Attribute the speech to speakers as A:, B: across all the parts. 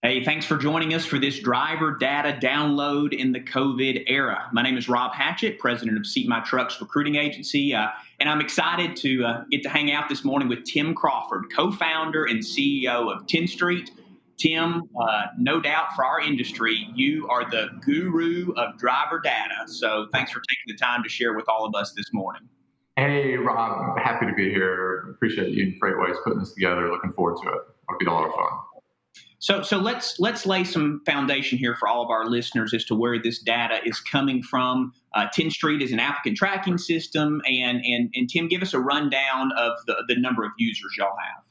A: Hey, thanks for joining us for this driver data download in the COVID era. My name is Rob Hatchett, president of Seat My Trucks Recruiting Agency, and I'm excited to get to hang out this morning with Tim Crawford, co-founder and CEO of 10 Street. Tim, no doubt for our industry, you are the guru of driver data. So thanks for taking the time to share with all of us this morning.
B: Hey, Rob, happy to be here. Appreciate you and FreightWaves putting this together. Looking forward to it. It'll be a lot of fun.
A: So let's lay some foundation here for all of our listeners as to where this data is coming from. 10 Street is an applicant tracking system, and Tim, give us a rundown of the number of users y'all have.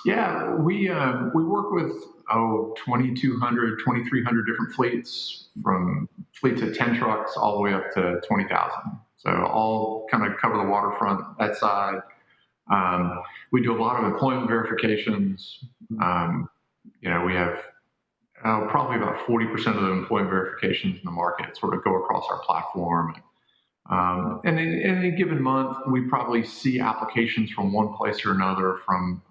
B: Yeah, we work with 2,200, 2,300 different fleets, from fleets of 10 trucks all the way up to 20,000. So all kind of cover the waterfront, that side. We do a lot of employment verifications. We have probably about 40% of the employment verifications in the market sort of go across our platform. And in any given month, we probably see applications from one place or another from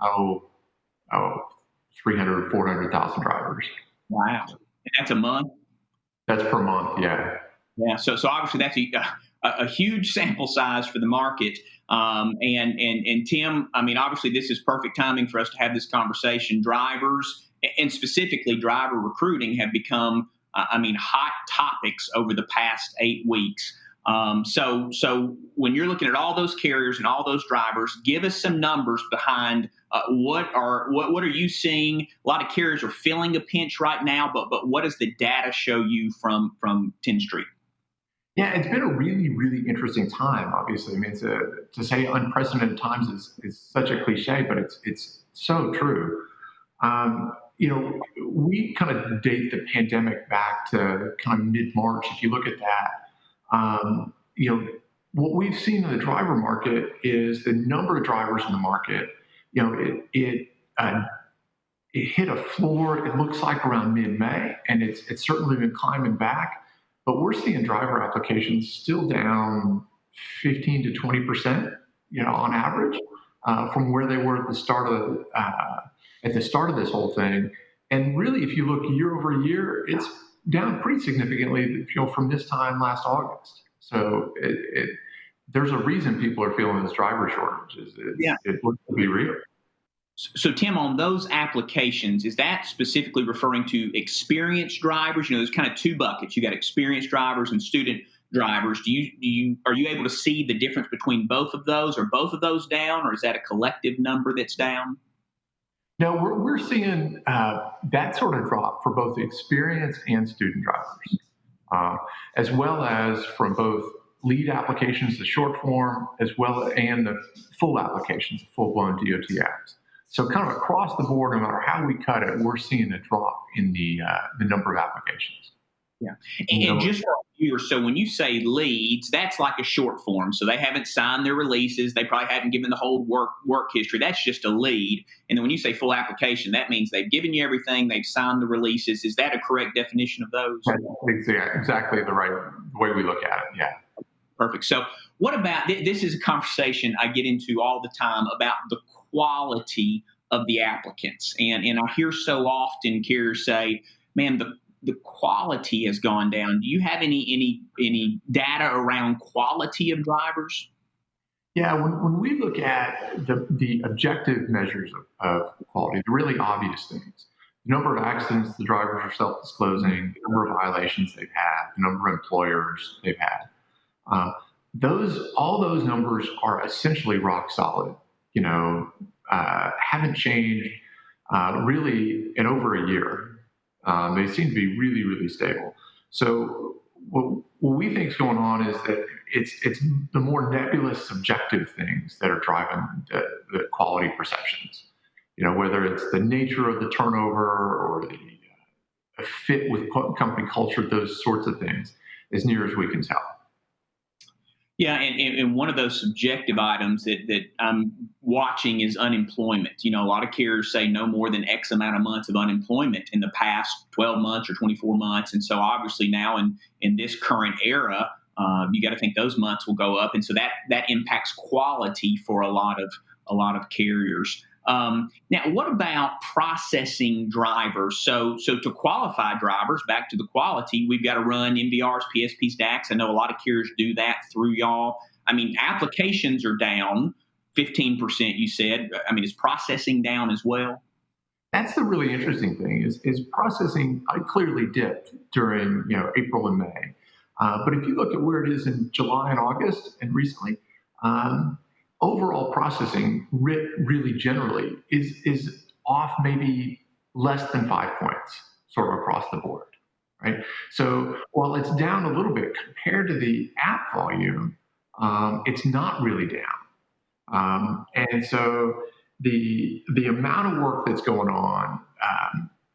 B: 300, 400,000 drivers.
A: Wow. And that's a month?
B: That's per month, yeah.
A: Yeah, so obviously that's a huge sample size for the market. And Tim, I mean, obviously this is perfect timing for us to have this conversation. Drivers, and specifically driver recruiting, have become, hot topics over the past 8 weeks. So when you're looking at all those carriers and all those drivers, give us some numbers behind what are you seeing? A lot of carriers are feeling a pinch right now, but what does the data show you from 10 Street?
B: Yeah, it's been a really, really interesting time. Obviously, I mean, to say unprecedented times is such a cliche, but it's so true. We kind of date the pandemic back to kind of mid-March. If you look at that, what we've seen in the driver market is the number of drivers in the market. It hit a floor. It looks like around mid-May, and it's certainly been climbing back. But we're seeing driver applications still down 15 to 20%, on average, from where they were at the start of this whole thing. And really, if you look year over year, it's down pretty significantly, from this time last August. So there's a reason people are feeling this driver shortage. It looks to be real.
A: So, Tim, on those applications, is that specifically referring to experienced drivers? There's kind of two buckets. You got experienced drivers and student drivers. Are you able to see the difference between both of those? Are both of those down, or is that a collective number that's down?
B: No, we're seeing that sort of drop for both experienced and student drivers, as well as from both lead applications, the short form, and the full applications, full-blown DOT apps. So kind of across the board, no matter how we cut it, we're seeing a drop in the number of applications.
A: Yeah. And just for viewers, so when you say leads, that's like a short form. So they haven't signed their releases. They probably haven't given the whole work history. That's just a lead. And then when you say full application, that means they've given you everything. They've signed the releases. Is that a correct definition of those?
B: That's exactly the right way we look at it. Yeah.
A: Perfect. So what about, this is a conversation I get into all the time about the quality of the applicants. And I hear so often carriers say, man, the quality has gone down. Do you have any data around quality of drivers?
B: Yeah, when we look at the objective measures of quality, the really obvious things, the number of accidents the drivers are self-disclosing, the number of violations they've had, the number of employers they've had, all those numbers are essentially rock solid. Haven't changed really in over a year. They seem to be really, really stable. So what we think is going on is that it's the more nebulous subjective things that are driving the quality perceptions. Whether it's the nature of the turnover or the fit with company culture, those sorts of things, as near as we can tell.
A: Yeah, and one of those subjective items that I'm watching is unemployment. A lot of carriers say no more than X amount of months of unemployment in the past 12 months or 24 months. And so obviously now in this current era, you got to think those months will go up. And so that impacts quality for a lot of carriers. Now, what about processing drivers? So to qualify drivers, back to the quality, we've got to run MVRs, PSPs, DACs. I know a lot of carriers do that through y'all. I mean, applications are down 15%, you said. I mean, is processing down as well?
B: That's the really interesting thing is processing clearly dipped during April and May. But if you look at where it is in July and August and recently, um, overall processing really generally is off maybe less than 5 points sort of across the board, right? So while it's down a little bit compared to the app volume, it's not really down. And so the amount of work that's going on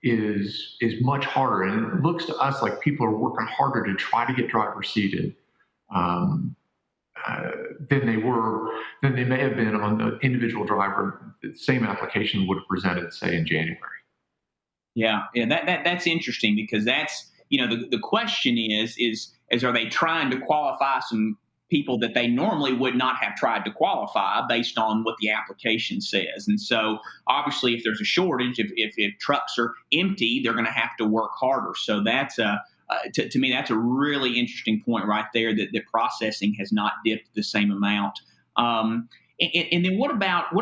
B: is much harder, and it looks to us like people are working harder to try to get drivers seated um, uh, than they may have been on the individual driver. The same application would have presented, say, in January.
A: Yeah, that's interesting because that's the question is are they trying to qualify some people that they normally would not have tried to qualify based on what the application says? And so obviously, if there's a shortage, if trucks are empty, they're going to have to work harder. So that's to me that's a really interesting point right there that processing has not dipped the same amount. And then what about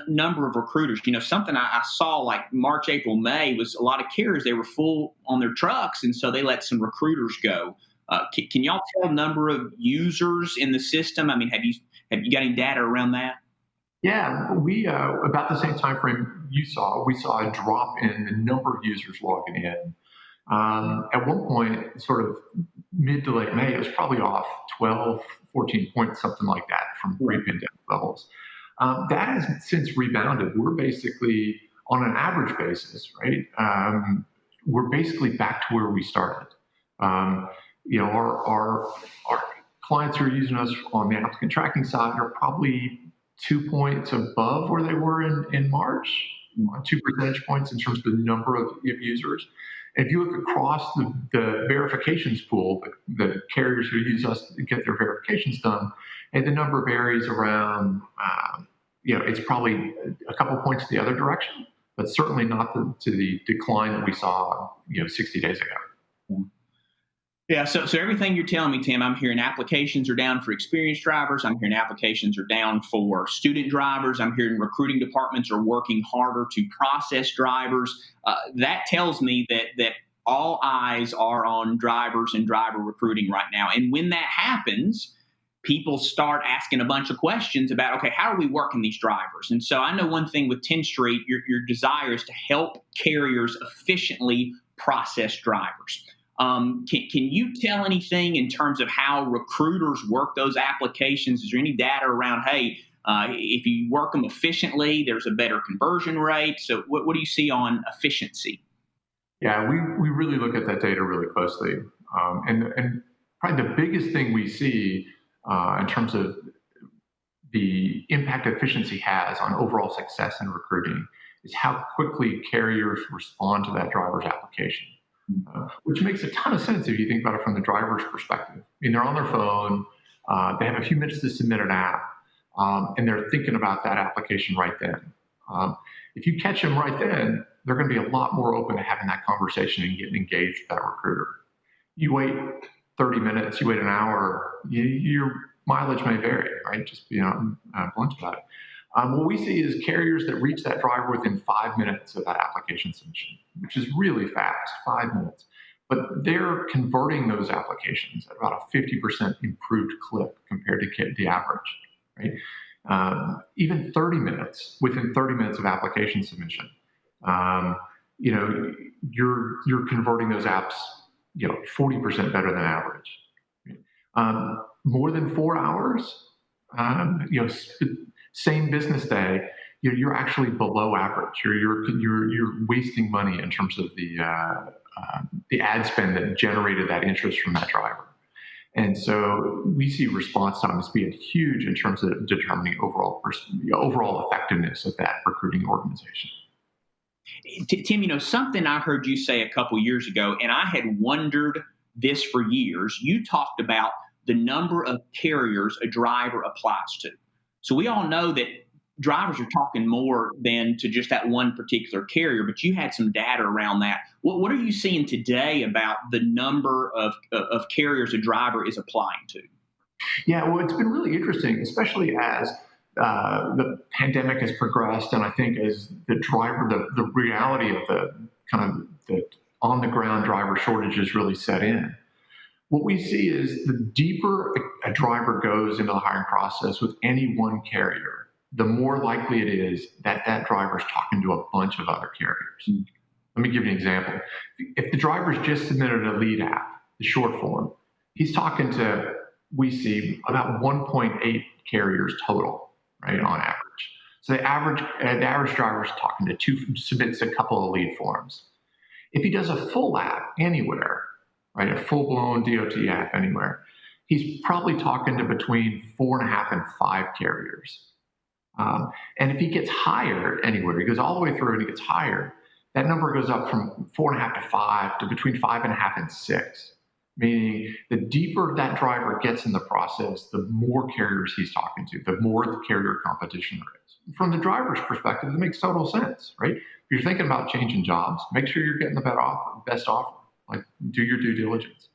A: number of recruiters? Something I saw like March, April, May was a lot of carriers. They were full on their trucks, and so they let some recruiters go. Can y'all tell number of users in the system? I mean, have you got any data around that?
B: Yeah, we about the same time frame we saw a drop in the number of users logging in. At one point, sort of mid to late May, it was probably off 12, 14 points, something like that from pre-pandemic levels. That has since rebounded. We're basically on an average basis, right? We're basically back to where we started. Um, our clients who are using us on the applicant tracking side are probably 2 points above where they were in March, 2 percentage points in terms of the number of users. And if you look across the verifications pool, the carriers who use us to get their verifications done, and the number varies around, it's probably a couple points the other direction, but certainly not to the decline that we saw, 60 days ago.
A: Yeah, so everything you're telling me, Tim, I'm hearing applications are down for experienced drivers. I'm hearing applications are down for student drivers. I'm hearing recruiting departments are working harder to process drivers. That tells me that all eyes are on drivers and driver recruiting right now. And when that happens, people start asking a bunch of questions about, okay, how are we working these drivers? And so I know one thing with 10th Street, your desire is to help carriers efficiently process drivers. Can you tell anything in terms of how recruiters work those applications? Is there any data around, hey, if you work them efficiently, there's a better conversion rate? So what do you see on efficiency?
B: Yeah, we really look at that data really closely. And probably the biggest thing we see in terms of the impact efficiency has on overall success in recruiting is how quickly carriers respond to that driver's application. Which makes a ton of sense if you think about it from the driver's perspective. I mean, they're on their phone, they have a few minutes to submit an app, and they're thinking about that application right then. If you catch them right then, they're going to be a lot more open to having that conversation and getting engaged with that recruiter. You wait 30 minutes, you wait an hour, your mileage may vary, right? Just blunt about it. What we see is carriers that reach that driver within 5 minutes of that application submission, which is really fast, 5 minutes. But they're converting those applications at about a 50% improved clip compared to the average, right? Even 30 minutes, within 30 minutes of application submission, you're converting those apps, 40% better than average. More than 4 hours, same business day, you're actually below average. You're wasting money in terms of the ad spend that generated that interest from that driver. And so we see response times being huge in terms of determining overall effectiveness of that recruiting organization.
A: Tim, something I heard you say a couple years ago, and I had wondered this for years. You talked about the number of carriers a driver applies to. So we all know that drivers are talking more than to just that one particular carrier, but you had some data around that. What are you seeing today about the number of carriers a driver is applying to?
B: Yeah, well, it's been really interesting, especially as the pandemic has progressed, and I think as the reality of the kind of the on the ground driver shortages really set in. What we see is the deeper a driver goes into the hiring process with any one carrier, the more likely it is that that driver is talking to a bunch of other carriers. Let me give you an example. If the driver's just submitted a lead app, the short form, he's talking to, we see about 1.8 carriers total, right, on average. So the average driver is talking to submits a couple of lead forms. If he does a full app anywhere, right, a full-blown DOT app anywhere, he's probably talking to between 4.5 and 5 carriers. And if he gets hired anywhere, he goes all the way through and he gets hired, that number goes up from 4.5 to 5 to between 5.5 and 6. Meaning the deeper that driver gets in the process, the more carriers he's talking to, the more the carrier competition there is. From the driver's perspective, it makes total sense, right? If you're thinking about changing jobs, make sure you're getting the best offer. Like, do your due diligence.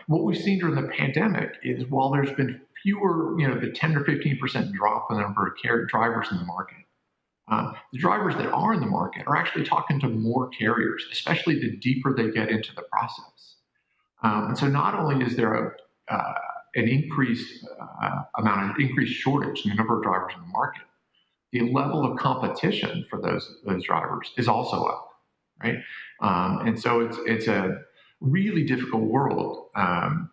B: What we've seen during the pandemic is while there's been fewer, the 10 or 15% drop in the number of drivers in the market, the drivers that are in the market are actually talking to more carriers, especially the deeper they get into the process. And so not only is there an increased increased shortage in the number of drivers in the market, the level of competition for those drivers is also up, right? And so it's a really difficult world,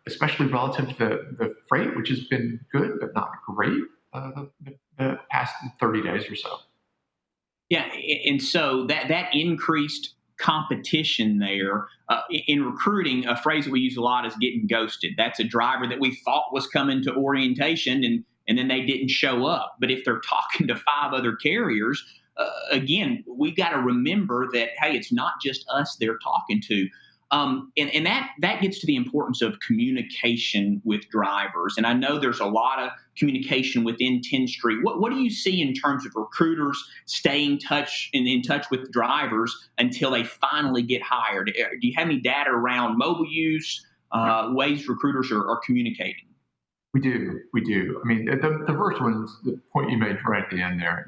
B: especially relative to the freight, which has been good but not great the past 30 days or so.
A: Yeah, and so that increased competition there in recruiting, a phrase that we use a lot is getting ghosted. That's a driver that we thought was coming to orientation, and then they didn't show up. But if they're talking to 5 other carriers, again, we got to remember that, hey, it's not just us they're talking to. And that gets to the importance of communication with drivers. And I know there's a lot of communication within 10th Street. What do you see in terms of recruiters staying in touch with drivers until they finally get hired? Do you have any data around mobile use, ways recruiters are communicating?
B: We do. I mean, the first one is the point you made right at the end there.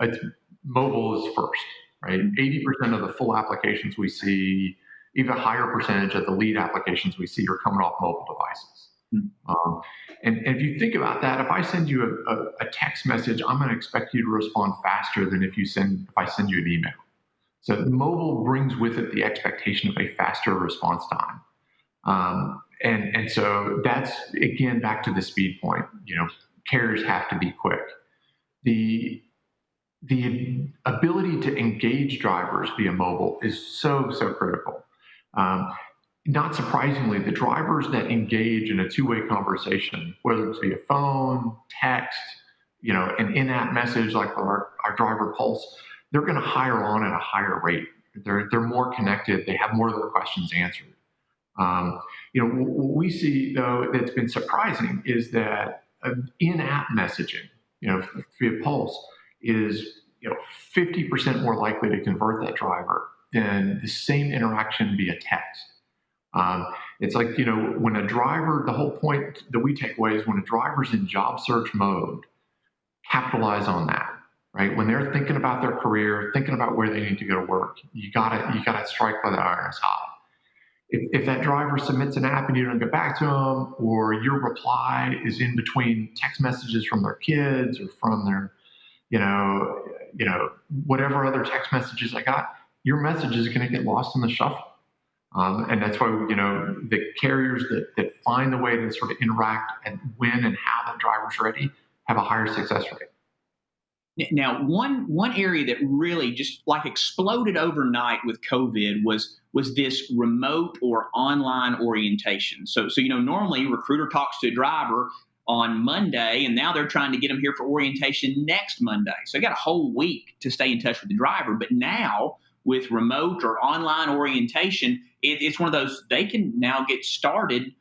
B: It's mobile is first, right? 80% of the full applications we see, even a higher percentage of the lead applications we see are coming off mobile devices. And if you think about that, if I send you a text message, I'm going to expect you to respond faster than if I send you an email. So mobile brings with it the expectation of a faster response time. And so that's, again, back to the speed point. Carriers have to be quick. The ability to engage drivers via mobile is so critical. Not surprisingly, the drivers that engage in a two-way conversation, whether it's via phone, text, an in-app message like our driver Pulse, they're going to hire on at a higher rate. They're more connected. They have more of their questions answered. What we see, though, that's been surprising is that in-app messaging, via Pulse is 50% more likely to convert that driver than the same interaction via text. It's like, when a driver, the whole point that we take away is when a driver's in job search mode, capitalize on that, right? When they're thinking about their career, thinking about where they need to go to work, you gotta strike while the iron is hot. If that driver submits an app and you don't get back to them, or your reply is in between text messages from their kids or from their, whatever other text messages I got, your message is going to get lost in the shuffle. And that's why, the carriers that find the way to sort of interact and when and how that driver's ready have a higher success rate.
A: Now, one area that really just like exploded overnight with COVID was this remote or online orientation. So normally a recruiter talks to a driver on Monday, and now they're trying to get them here for orientation next Monday. So they got a whole week to stay in touch with the driver. But now with remote or online orientation, it's one of those, they can now get started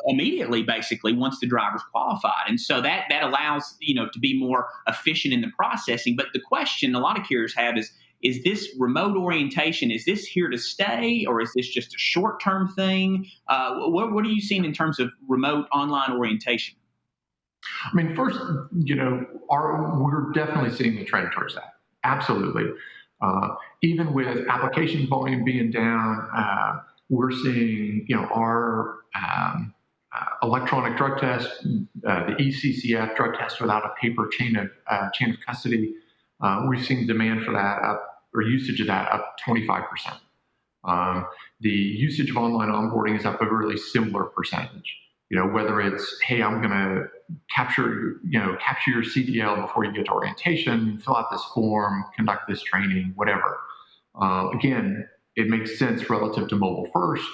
A: immediately, basically, once the driver's qualified. And so that allows, to be more efficient in the processing. But the question a lot of carriers have is this remote orientation, is this here to stay, or is this just a short-term thing? What are you seeing in terms of remote online orientation?
B: I mean, first, we're definitely seeing the trend towards that. Absolutely. Even with application volume being down, we're seeing, our electronic drug test, the ECCF drug test without a paper chain of custody. We've seen demand for that up, or usage of that up 25%. The usage of online onboarding is up a really similar percentage. Whether it's, hey, I'm going to capture your CDL before you get to orientation, fill out this form, conduct this training, whatever. Again, it makes sense relative to mobile first.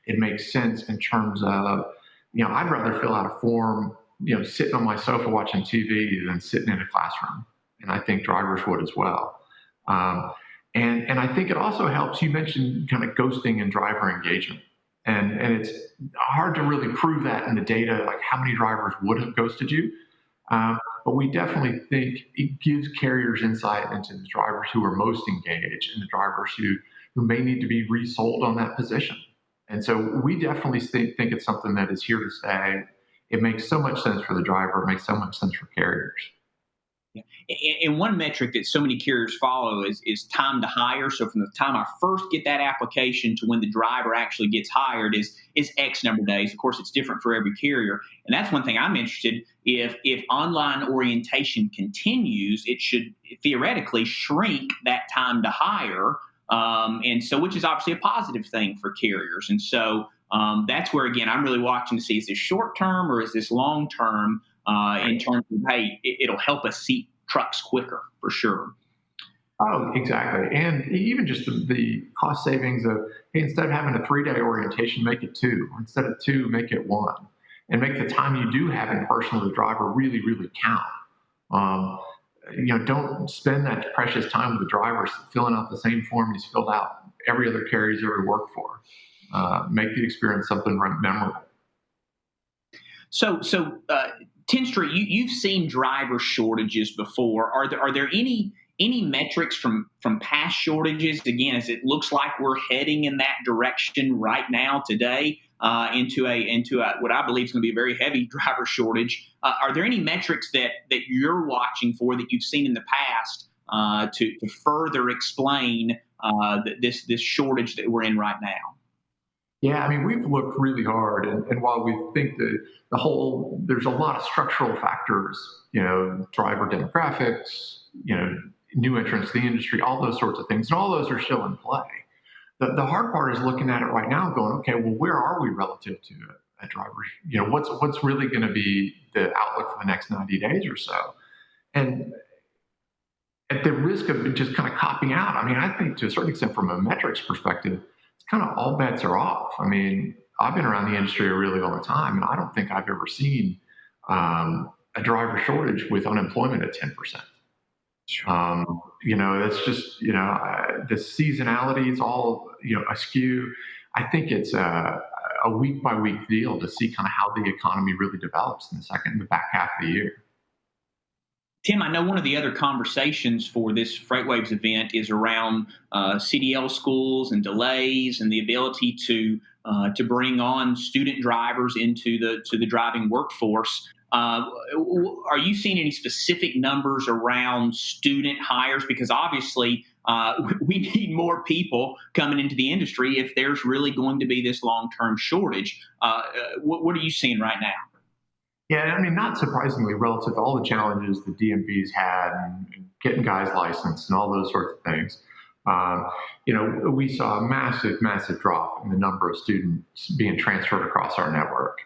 B: It makes sense in terms of, I'd rather fill out a form, sitting on my sofa watching TV than sitting in a classroom. And I think drivers would as well. And I think it also helps. You mentioned kind of ghosting and driver engagement. And it's hard to really prove that in the data, like how many drivers would have ghosted you. But we definitely think it gives carriers insight into the drivers who are most engaged and the drivers who may need to be resold on that position. And so we definitely think it's something that is here to stay. It makes so much sense for the driver. It makes so much sense for carriers.
A: Yeah. And one metric that so many carriers follow is time to hire. So from the time I first get that application to when the driver actually gets hired is X number of days. Of course, it's different for every carrier. And that's one thing I'm interested. If online orientation continues, it should theoretically shrink that time to hire. And so, which is obviously a positive thing for carriers. And so that's where, again, I'm really watching to see, is this short term or is this long term? In terms of, hey, it'll help us seat trucks quicker for sure.
B: Oh, exactly. And even just the cost savings of, hey, instead of having a 3-day orientation, make it 2. Instead of 2, make it 1. And make the time you do have in person with the driver really, really count. Don't spend that precious time with the driver filling out the same form he's filled out every other carrier he's ever worked for. Make the experience something memorable.
A: So, Tenstra, you've seen driver shortages before. Are there any metrics from past shortages? Again, as it looks like we're heading in that direction right now today, into a what I believe is going to be a very heavy driver shortage. Are there any metrics that you're watching for that you've seen in the past to further explain this shortage that we're in right now?
B: Yeah, I mean, we've looked really hard, and while we think that there's a lot of structural factors, driver demographics, new entrants to the industry, all those sorts of things, and all those are still in play. The hard part is looking at it right now and going, okay, well, where are we relative to a driver? What's really going to be the outlook for the next 90 days or so? And at the risk of just kind of copping out, I mean, I think to a certain extent from a metrics perspective, kind of all bets are off. I mean, I've been around the industry a really long time, and I don't think I've ever seen a driver shortage with unemployment at 10%. Sure. That's just, the seasonality is all, askew. I think it's a week by week deal to see kind of how the economy really develops in the back half of the year.
A: Tim, I know one of the other conversations for this FreightWaves event is around CDL schools and delays and the ability to bring on student drivers into the driving workforce. Are you seeing any specific numbers around student hires? Because obviously we need more people coming into the industry if there's really going to be this long-term shortage. What are you seeing right now?
B: Yeah, I mean, not surprisingly, relative to all the challenges the DMV's had and getting guys licensed and all those sorts of things, we saw a massive, massive drop in the number of students being transferred across our network.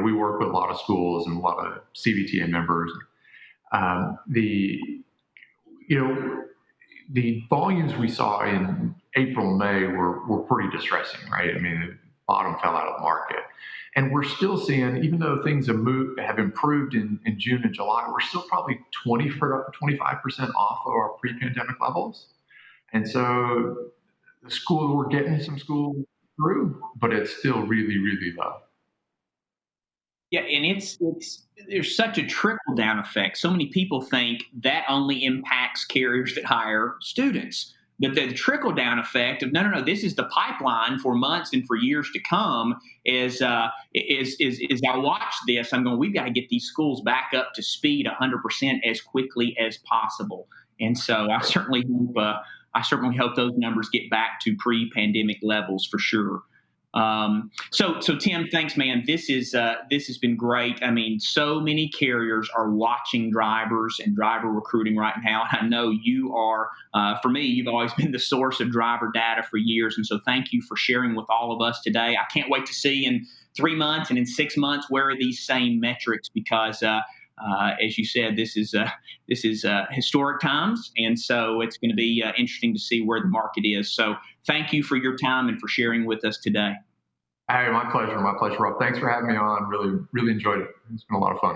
B: We work with a lot of schools and a lot of CVTA members. The volumes we saw in April and May were pretty distressing, right? I mean, the bottom fell out of the market. And we're still seeing, even though things have improved in June and July, we're still probably 25% off of our pre-pandemic levels. And so we're getting some schools through, but it's still really, really low.
A: Yeah, and it's there's such a trickle down effect. So many people think that only impacts carriers that hire students. But the trickle down effect of no, this is the pipeline for months and for years to come. Is I watch this, I'm going, we've got to get these schools back up to speed 100% as quickly as possible. And so I certainly hope those numbers get back to pre-pandemic levels for sure. So Tim, thanks, man. This has been great. I mean, so many carriers are watching drivers and driver recruiting right now. And I know you are. For me, you've always been the source of driver data for years, and so thank you for sharing with all of us today. I can't wait to see in 3 months and in 6 months where are these same metrics because. As you said, this is historic times, and so it's going to be interesting to see where the market is. So, thank you for your time and for sharing with us today.
B: Hey, my pleasure, Rob. Thanks for having me on. Really, really enjoyed it. It's been a lot of fun.